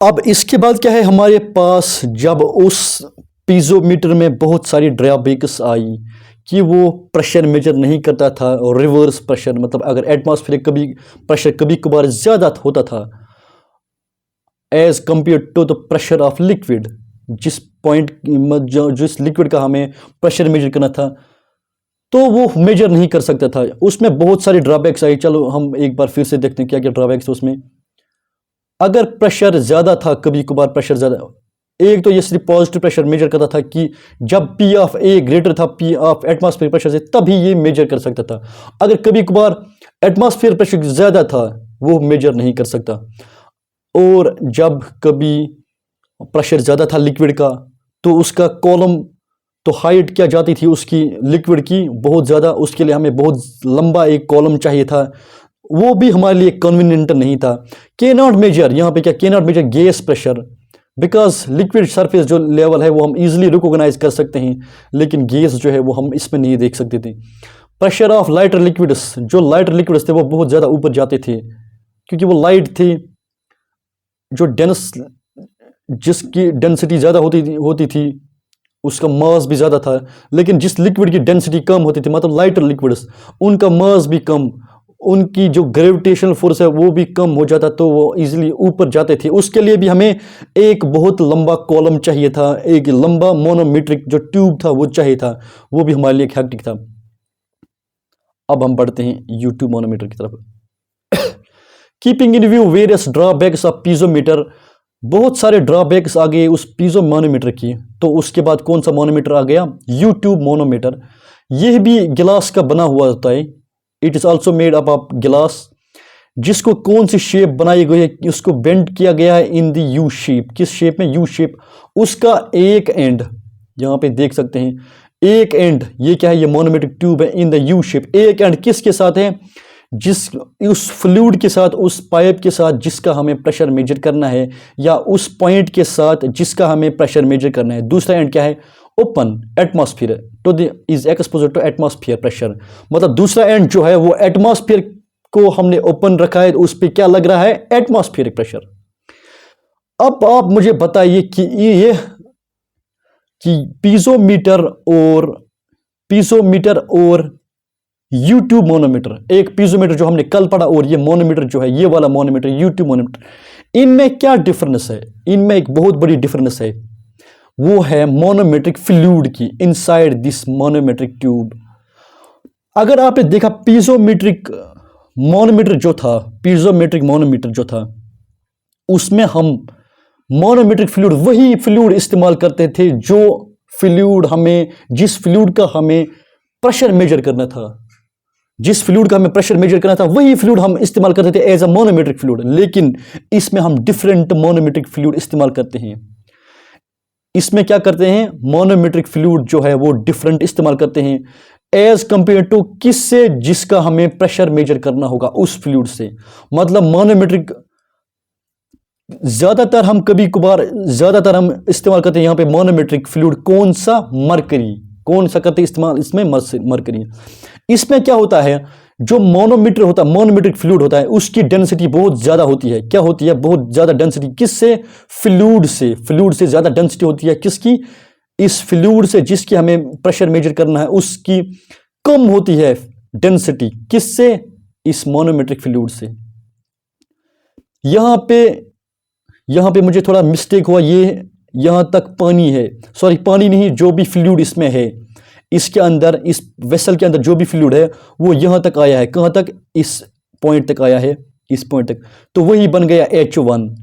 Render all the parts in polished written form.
अब इसके बाद क्या है हमारे पास, जब उस पीजोमीटर में बहुत सारी ड्रॉबैक्स आई कि वो प्रेशर मेजर नहीं करता था, और रिवर्स प्रेशर, मतलब अगर एटमॉस्फेरिक कभी प्रेशर कभी कभार ज़्यादा होता था as compared to the pressure of liquid, जिस पॉइंट जिस लिक्विड का हमें प्रेशर मेजर करना था तो वो मेजर नहीं कर सकता था। उसमें बहुत सारी ड्रॉबैक्स आई। चलो हम एक बार फिर से देखते हैं क्या क्या ड्रॉबैक्स थे उसमें। अगर प्रेशर ज़्यादा था, कभी कभार प्रेशर ज़्यादा, एक तो ये सिर्फ पॉजिटिव प्रेशर मेजर करता था कि जब पी ऑफ ए ग्रेटर था पी ऑफ एटमॉस्फेयर प्रेशर से, तभी ये मेजर कर सकता था। अगर कभी कभार एटमॉस्फेयर प्रेशर ज़्यादा था, वो मेजर नहीं कर सकता। और जब कभी प्रेशर ज़्यादा था लिक्विड का, तो उसका कॉलम, तो हाइट क्या जाती थी उसकी लिक्विड की बहुत ज़्यादा, उसके लिए हमें बहुत लंबा एक कॉलम चाहिए था, वो भी हमारे लिए कन्वीनियंट नहीं था। के नॉट मेजर, यहाँ पे क्या के not major gas pressure, because liquid surface जो लेवल है वो हम इजीली रिकॉग्नाइज कर सकते हैं, लेकिन गैस जो है वो हम इसमें नहीं देख सकते थे। प्रेशर ऑफ लाइटर लिक्विड्स, जो लाइटर लिक्विड्स थे वो बहुत ज़्यादा ऊपर जाते थे, क्योंकि वो लाइट थे, जो डेंस, जिसकी डेंसिटी ज़्यादा होती थी उसका मास भी ज़्यादा था। लेकिन जिस लिक्विड की डेंसिटी कम होती थी, मतलब लाइटर लिक्विड्स, उनका मास भी कम, उनकी जो ग्रेविटेशनल फोर्स है वो भी कम हो जाता, तो वो इजीली ऊपर जाते थे। उसके लिए भी हमें एक बहुत लंबा कॉलम चाहिए था, एक लंबा मोनोमीट्रिक जो ट्यूब था वो चाहिए था, वो भी हमारे लिए हैक्टिक था। अब हम बढ़ते हैं U2 मोनोमीटर की तरफ। Keeping in view various drawbacks of piezometer, बहुत सारे ड्रॉबैक्स आ गए उस पीजो मोनोमीटर की। तो उसके बाद कौन सा मोनोमीटर आ गया? U2 manometer. यह भी गिलास का बना हुआ होता है, it is also made up of गिलास। जिसको कौन सी शेप बनाई गई है, उसको बेंड किया गया है इन द यू शेप। किस शेप में? U shape. उसका एक एंड यहाँ पे देख सकते हैं, एक एंड, ये क्या है? ये मोनोमेट्रिक ट्यूब है इन द यू शेप। एक एंड किसके साथ है? जिस उस फ्लूइड के साथ, उस पाइप के साथ जिसका हमें प्रेशर मेजर करना है, या उस पॉइंट के साथ जिसका हमें प्रेशर मेजर करना है। दूसरा एंड क्या है? Open atmosphere to the is exposed to atmosphere pressure, मतलब दूसरा एंड जो है वो एटमॉस्फेयर को हमने ओपन रखा है, उस पर क्या लग रहा है? Atmospheric pressure. अब आप मुझे बताइए कि ये कि पीजोमीटर और U2 मोनोमीटर, एक पीजोमीटर जो हमने कल पढ़ा और ये मोनोमीटर जो है, ये वाला मोनोमीटर U2 मोनोमीटर, इनमें क्या डिफरेंस है? इनमें एक बहुत बड़ी डिफरेंस है, वो है मोनोमेट्रिक फ्लूइड की इनसाइड दिस मोनोमेट्रिक ट्यूब। अगर आपने देखा पीजोमेट्रिक मोनोमीटर जो था, उसमें हम मोनोमेट्रिक फ्लूइड, वही फ्लूइड इस्तेमाल करते थे जो फ्लूइड हमें, जिस फ्लूइड का हमें प्रेशर मेजर करना था, वही फ्लूइड हम इस्तेमाल करते थे एज अ मोनोमेट्रिक फ्लूइड। लेकिन इसमें हम डिफरेंट मोनोमेट्रिक फ्लूइड इस्तेमाल करते हैं। इसमें क्या करते हैं? मोनोमेट्रिक फ्लूइड जो है वो डिफरेंट इस्तेमाल करते हैं एज कंपेयर टू किससे? जिसका हमें प्रेशर मेजर करना होगा उस फ्लूइड से। मतलब मोनोमेट्रिक ज्यादातर हम इस्तेमाल करते हैं यहाँ पे मोनोमेट्रिक फ्लूइड। कौन सा? मरकरी। कौन सा करते हैं इस्तेमाल इसमें? मरकरी। इसमें क्या होता है, जो मोनोमेट्रिक फ्लूइड होता है, उसकी डेंसिटी बहुत ज्यादा होती है। क्या होती है? बहुत ज्यादा डेंसिटी। किससे? फ्लूइड से ज्यादा डेंसिटी होती है। किसकी? इस फ्लूइड से जिसकी हमें प्रेशर मेजर करना है, उसकी कम होती है डेंसिटी। किससे? इस मोनोमेट्रिक फ्लूइड से। यहां पे मुझे थोड़ा मिस्टेक हुआ, ये यहां तक पानी है, सॉरी पानी नहीं, जो भी फ्लूइड इसमें है, इसके अंदर, इस वेसल के अंदर जो भी फ्लूइड है वो यहां तक आया है। कहां तक? इस पॉइंट तक आया है, इस पॉइंट तक, तो वही बन गया H1।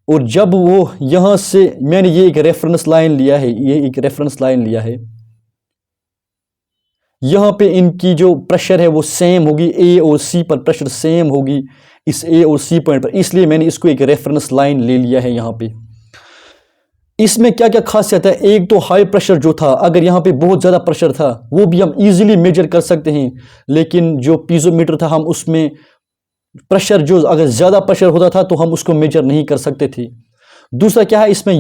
और जब वो यहां से, मैंने ये एक रेफरेंस लाइन लिया है, यहां पे इनकी जो प्रेशर है वो सेम होगी, A और C पर प्रेशर सेम होगी इस A और C पॉइंट पर, इसलिए मैंने इसको एक रेफरेंस लाइन ले लिया है यहां पे। इसमें क्या क्या खासियत है? एक तो हाई प्रेशर जो था, अगर यहाँ पे बहुत ज़्यादा प्रेशर था वो भी हम इजीली मेजर कर सकते हैं, लेकिन जो पीजोमीटर था, हम उसमें प्रेशर, जो अगर ज़्यादा प्रेशर होता था तो हम उसको मेजर नहीं कर सकते थे। दूसरा क्या है, इसमें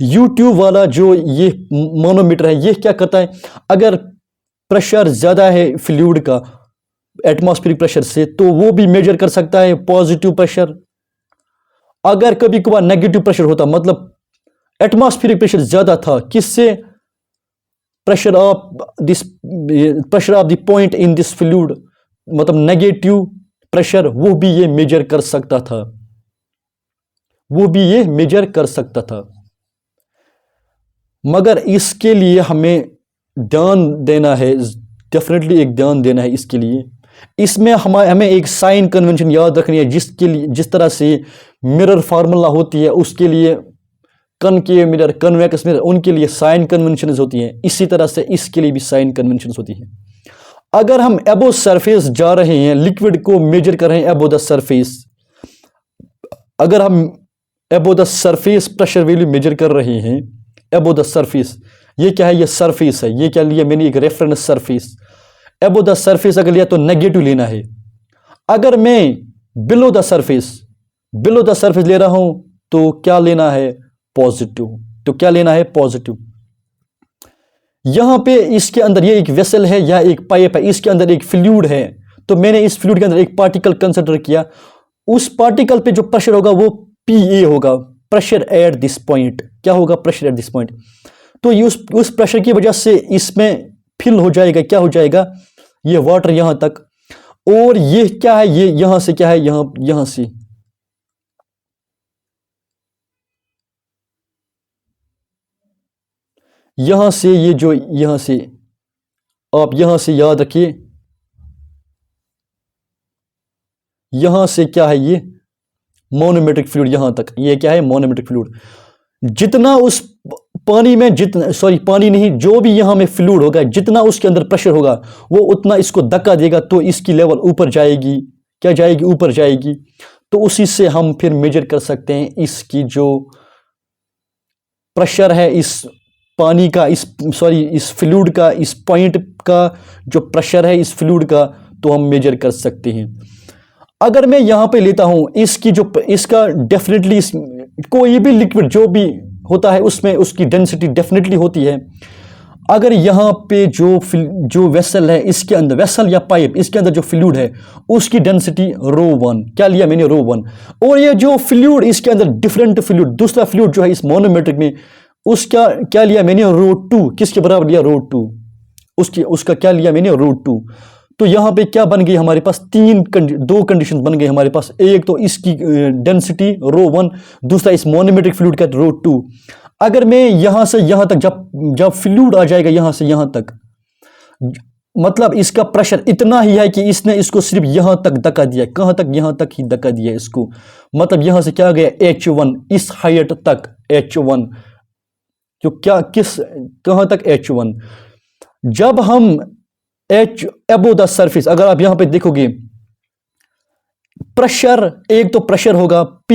यूट्यूब वाला जो ये मोनोमीटर है, ये क्या करता है? अगर प्रेशर ज़्यादा है फ्लूइड का एटमॉस्फेरिक प्रेशर से, तो वो भी मेजर कर सकता है पॉजिटिव प्रेशर। अगर कभी कभार नेगेटिव प्रेशर होता, मतलब एटमॉस्फेरिक प्रेशर ज़्यादा था, किससे? Pressure of the point in this fluid, मतलब नेगेटिव प्रेशर, वो भी ये मेजर कर सकता था, वो भी ये मेजर कर सकता था। मगर इसके लिए हमें ध्यान देना है, डेफिनेटली एक ध्यान देना है इसके लिए। इसमें हमें एक साइन कन्वेंशन याद रखनी है, जिसके लिए जिस तरह से मिरर फार्मूला होती है, उसके लिए कनकेव मिरर, कन्वेक्स मिरर, उनके लिए साइन कन्वेंशंस होती हैं, इसी तरह से इसके लिए भी साइन कन्वेंशंस होती हैं। अगर हम एबो सरफेस जा रहे हैं, लिक्विड को मेजर कर रहे हैं एबो द सरफेस, अगर हम एबो the surface pressure value major कर रहे हैं, एबो द सरफेस, ये क्या है? ये सरफेस है, ये क्या लिया मैंने? एक रेफरेंस सरफेस। एबो द सरफेस अगर लिया तो नेगेटिव लेना है। अगर मैं बिलो द सरफेस ले रहा हूं तो क्या लेना है? पॉजिटिव। तो क्या लेना है? पॉजिटिव। यहां पे इसके अंदर ये एक वेसल है या एक पाइप है, इसके अंदर एक फ्लूइड है, तो मैंने इस फ्लूइड के अंदर एक पार्टिकल कंसिडर किया, उस पार्टिकल पे जो प्रेशर होगा वो PA होगा, प्रेशर एट दिस पॉइंट। क्या होगा? Pressure at this point. तो ये उस प्रेशर की वजह से इसमें फिल हो जाएगा, क्या हो जाएगा? ये वाटर यहां तक, और ये क्या है? ये यहां से क्या है? यहां से यहां से ये जो यहां से, आप यहां से याद रखिए, यहां से क्या है? ये मोनोमेट्रिक फ्लूइड, यहां तक ये क्या है? मोनोमेट्रिक फ्लूइड। जितना उस पानी में, जितना, सॉरी पानी नहीं, जो भी यहां में फ्लूइड होगा, जितना उसके अंदर प्रेशर होगा वो उतना इसको धक्का देगा, तो इसकी लेवल ऊपर जाएगी। क्या जाएगी? ऊपर जाएगी। तो उसी से हम फिर मेजर कर सकते हैं इसकी जो प्रेशर है, इस पानी का, इस फ्लूइड का, इस पॉइंट का जो प्रेशर है इस फ्लूइड का, तो हम मेजर कर सकते हैं। अगर मैं यहां पे लेता हूं इसकी जो, इसका डेफिनेटली कोई भी लिक्विड जो भी होता है उसमें उसकी डेंसिटी डेफिनेटली होती है। अगर यहां पे जो वेसल है, इसके अंदर वेसल या पाइप, इसके अंदर जो फ्लूइड है उसकी डेंसिटी ρ1, क्या लिया मैंने? ρ1। और ये जो फ्लूइड इसके अंदर डिफरेंट फ्लूइड, दूसरा फ्लूइड जो है इस मोनोमेट्रिक में, उसका क्या लिया मैंने? ρ2। किसके बराबर लिया? ρ2। उसका क्या लिया मैंने? ρ2। तो यहां पे क्या बन गई हमारे पास? दो कंडीशन बन गई हमारे पास। एक तो इसकी डेंसिटी ρ1, दूसरा इस मोनोमेट्रिक फ्लूइड का ρ2। अगर मैं यहां से यहां तक, जब फ्लूइड आ जाएगा यहां से यहां तक, मतलब इसका प्रेशर इतना ही है कि इसने इसको सिर्फ यहां तक धक्का दिया। कहां तक? यहां तक ही धक्का दिया इसको, मतलब यहां से क्या गया? H1, इस हाइट तक H1, जो क्या कहां तक? H1। जब हम एबो द सरफेस, अगर आप यहां पे देखोगे प्रेशर, एक तो प्रेशर होगा P+,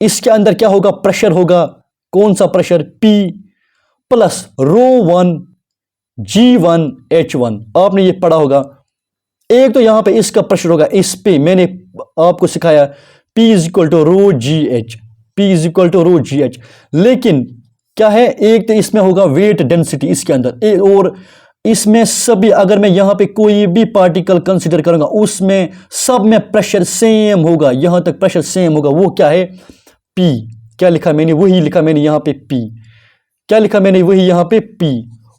इसके अंदर क्या होगा? प्रेशर होगा, कौन सा प्रेशर? P+ ρ1 G1 H1, आपने ये पढ़ा होगा। एक तो यहां पे इसका प्रेशर होगा, इस पे मैंने आपको सिखाया P = ρGH, P = ρGH। लेकिन क्या है? एक तो इसमें होगा वेट डेंसिटी इसके अंदर, और इसमें सभी, अगर मैं यहां पे कोई भी पार्टिकल कंसीडर करूंगा उसमें सब में प्रेशर सेम होगा, यहां तक प्रेशर सेम होगा। वो क्या है? P। क्या लिखा मैंने? वही लिखा मैंने यहां पे P। क्या लिखा मैंने? वही यहां पे P।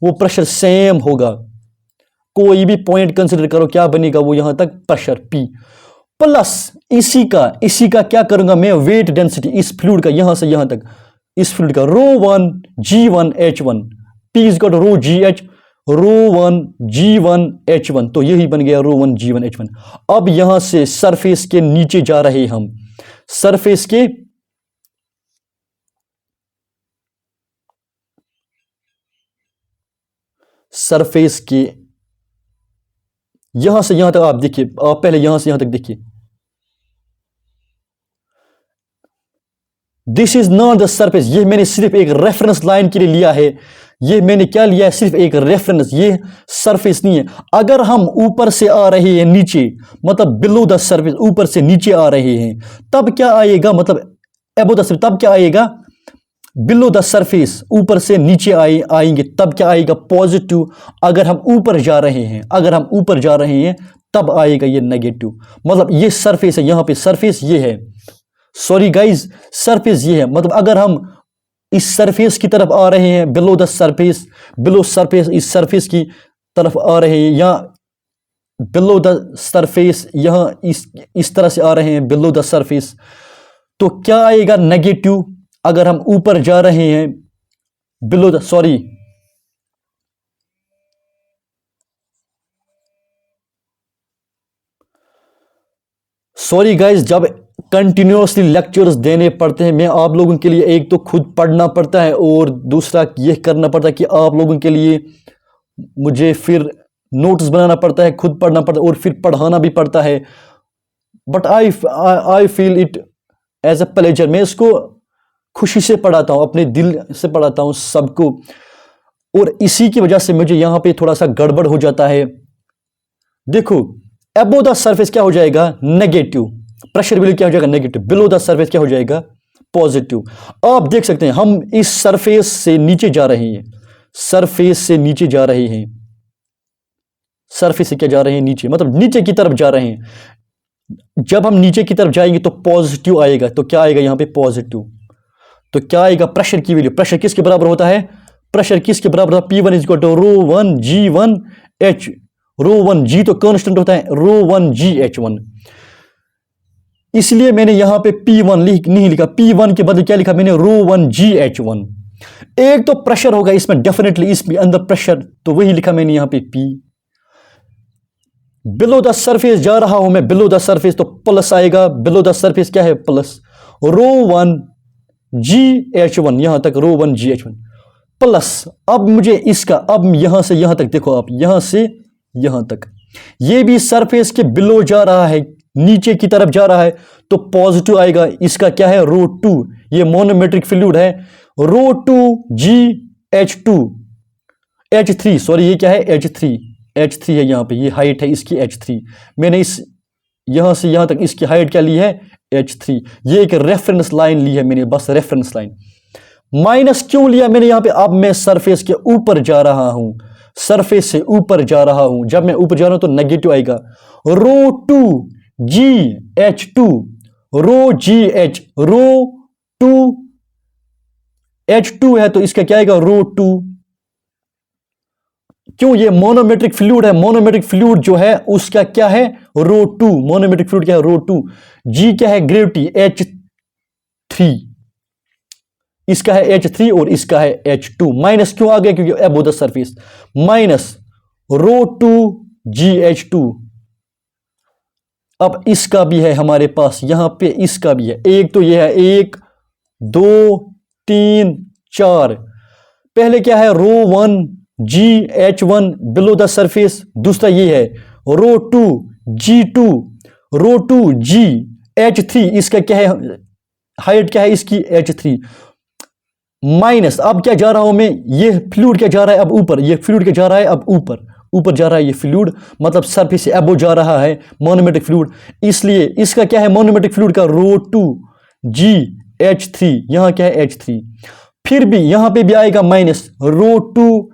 वो प्रेशर सेम होगा, कोई भी पॉइंट कंसीडर करो, क्या बनेगा? वो यहां तक प्रेशर P प्लस इसी का क्या करूंगा मैं? वेट डेंसिटी इस फ्लूइड का, यहां से यहां तक, इस फ्लूइड का ρ1 G1 H1, P = ρGH, ρ1 G1 H1। तो यही बन गया ρ1 G1 H1। अब यहां से सरफेस के नीचे जा रहे हम, सरफेस के यहां से यहां तक आप देखिए, आप पहले यहां से यहां तक देखिए, this is not the surface. ये मैंने सिर्फ एक रेफरेंस लाइन के लिए लिया है, ये मैंने क्या लिया है? सिर्फ एक रेफरेंस, ये सरफेस नहीं है। अगर हम ऊपर से आ रहे हैं नीचे, मतलब बिलो द सरफेस, ऊपर से नीचे आ रहे हैं, तब क्या आएगा? मतलब एबो द सरफेस, तब क्या आएगा? बिलो द सरफेस, ऊपर से नीचे आएंगे, तब क्या आएगा? पॉजिटिव। अगर हम ऊपर जा रहे हैं तब आएगा ये नेगेटिव। मतलब ये सरफेस है, यहां पे सरफेस ये है, सॉरी गाइज, सरफेस ये है, मतलब अगर हम इस सरफेस की तरफ आ रहे हैं, below the surface, below surface, इस सरफेस की तरफ आ रहे हैं, या बिलो द सरफेस यहाँ इस तरह से आ रहे हैं, बिलो द सरफेस, तो क्या आएगा? नेगेटिव। अगर हम ऊपर जा रहे हैं, बिलो द, सॉरी गाइज, जब कंटिन्यूसली लेक्चर्स देने पड़ते हैं, मैं आप लोगों के लिए एक तो खुद पढ़ना पड़ता है और दूसरा ये करना पड़ता है कि आप लोगों के लिए मुझे फिर नोट्स बनाना पड़ता है, खुद पढ़ना पड़ता है और फिर पढ़ाना भी पड़ता है। But I feel it as a pleasure. मैं इसको खुशी से पढ़ाता हूँ, अपने दिल से पढ़ाता हूँ सबको, और इसी की वजह से मुझे यहाँ पे थोड़ा सा गड़बड़ हो जाता है। देखो, अबो द सरफेस क्या हो जाएगा? नेगेटिव। प्रेशर वैल्यू क्या हो जाएगा? नेगेटिव। बिलो द सरफेस क्या हो जाएगा? पॉजिटिव। आप देख सकते हैं हम इस सरफेस से नीचे जा रहे हैं, सरफेस से नीचे जा रहे हैं, सरफेस से क्या जा रहे हैं? नीचे, मतलब नीचे की तरफ जा रहे हैं। जब हम नीचे की तरफ जाएंगे तो पॉजिटिव आएगा, तो क्या आएगा यहाँ पे? पॉजिटिव। तो क्या आएगा? प्रेशर की वैल्यू, प्रेशर किसके बराबर होता है? प्रेशर किसके बराबर होता है? P1 is equal to ρ1G1H। ρ1G तो कांस्टेंट होता है, ρ1GH1। इसलिए मैंने यहां पे P1 नहीं लिखा, P1 के बदले क्या लिखा मैंने? ρ1GH1। एक तो प्रेशर होगा इसमें, डेफिनेटली इसमें अंदर प्रेशर, तो वही लिखा मैंने यहां पे P। बिलो द सरफेस जा रहा हूं मैं, बिलो द सरफेस, तो प्लस आएगा। बिलो द सरफेस क्या है? प्लस ρ1GH1, यहां तक ρ1GH1 प्लस। अब मुझे इसका, अब यहां से यहां तक देखो आप, यहां से यहां तक, ये भी सरफेस के बिलो जा रहा है, नीचे की तरफ जा रहा है, तो पॉजिटिव आएगा। इसका क्या है? ρ2, ये मोनोमेट्रिक फ्लूइड है, ρ2GH2 H3, सॉरी ये क्या है? H3 है यहां पे, ये हाइट है इसकी H3। मैंने इस यहां से यहां तक इसकी हाइट क्या ली है? H3। ये एक रेफरेंस लाइन ली है मैंने, बस रेफरेंस लाइन। माइनस क्यों लिया मैंने यहां पे? अब मैं सरफेस के ऊपर जा रहा हूं, सरफेस से ऊपर जा रहा हूं। जब मैं ऊपर जा रहा हूं तो नेगेटिव आएगा। ρ2GH2, ρ2H2 है, तो इसका क्या आएगा? ρ2। क्यों? ये मोनोमेट्रिक फ्लूइड है, मोनोमेट्रिक फ्लूइड जो है उसका क्या है? ρ2। मोनोमेट्रिक फ्लूइड क्या है? ρ2। G क्या है? Gravity, H3। इसका है H3 और इसका है H2। माइनस क्यों आ गया? क्योंकि above the surface. Minus ρ2GH2। अब इसका भी है हमारे पास, यहां पे इसका भी है। एक तो ये है, 1 2 3 4। पहले क्या है? ρ1GH1 below the surface. दूसरा ये है ρ2G2, ρ2GH3, इसका क्या है? हाइट क्या है इसकी? H3। माइनस, अब क्या जा रहा हूं मैं? ये फ्लूइड क्या जा रहा है अब ऊपर? ये फ्लूइड क्या जा रहा है अब ऊपर? ऊपर जा रहा है ये फ्लूइड, मतलब सरफेस से अबव जा रहा है मोनोमेट्रिक फ्लूइड। इसलिए इसका क्या है? मोनोमेट्रिक फ्लूइड का ρ2GH3, यहां क्या है? H3। फिर भी यहां पे भी आएगा माइनस ρ2,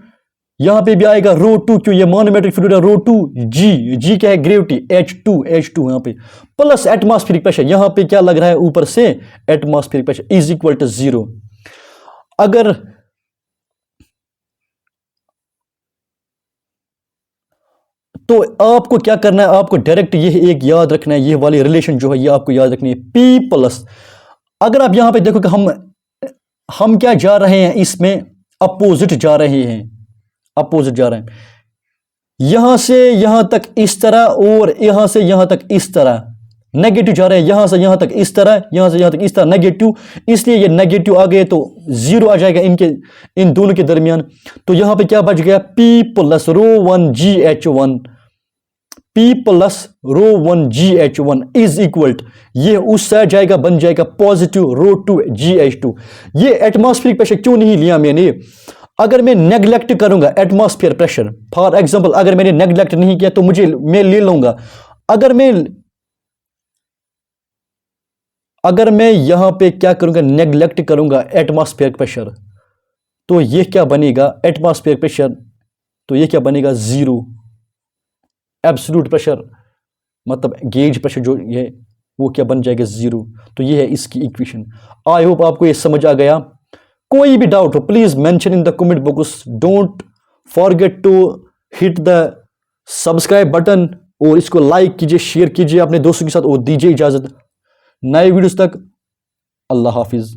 यहां पे भी आएगा ρ2, क्यों? ये मोनोमेट्रिक फ्लूइड है। ρ2G क्या है? ग्रेविटी, H2 यहां पे, प्लस एटमॉस्फेरिक प्रेशर। यहां पे क्या लग रहा है ऊपर से? Atmospheric pressure is equal to 0। अगर तो आपको क्या करना है? आपको डायरेक्ट ये एक याद रखना है, ये वाली रिलेशन जो है ये आपको याद रखनी है, P प्लस। अगर आप यहां पे देखो कि हम क्या जा रहे हैं, इसमें अपोजिट जा रहे हैं, अपोजिट जा रहे हैं। यहां से यहां तक इस तरह और यहां से यहां तक इस तरह नेगेटिव जा रहे हैं। यहां से यहां तक इस तरह, यहां से यहां तक इस तरह नेगेटिव, इसलिए ये नेगेटिव आ गए तो 0 आ जाएगा इन दोनों के दरमियान। तो यहां पे क्या बच गया? P plus ρ1GH1, P plus ρ1GH1 is equal, ये उस साइड जाएगा, बन जाएगा पॉजिटिव ρ2GH2। ये एटमॉस्फेरिक प्रेशर क्यों नहीं लिया मैंने? अगर मैं नेग्लेक्ट करूंगा एटमॉस्फेयर प्रेशर, फॉर एग्जांपल अगर मैंने नेग्लेक्ट नहीं किया तो मैं ले लूंगा। अगर मैं यहां पे क्या करूंगा? नेग्लेक्ट करूंगा एटमॉस्फेयर प्रेशर, तो ये क्या बनेगा? एटमॉस्फेयर प्रेशर, तो ये क्या बनेगा? 0। एब्सोल्यूट प्रेशर, मतलब गेज प्रेशर जो ये वो क्या बन जाएगा, 0। तो ये है इसकी इक्वेशन। आई होप आपको ये समझ आ गया। कोई भी डाउट हो please mention in the comment box. Don't forget to hit the subscribe button और इसको लाइक कीजिए, शेयर कीजिए अपने दोस्तों के साथ और दीजिए इजाजत। नए वीडियोस तक अल्लाह हाफिज।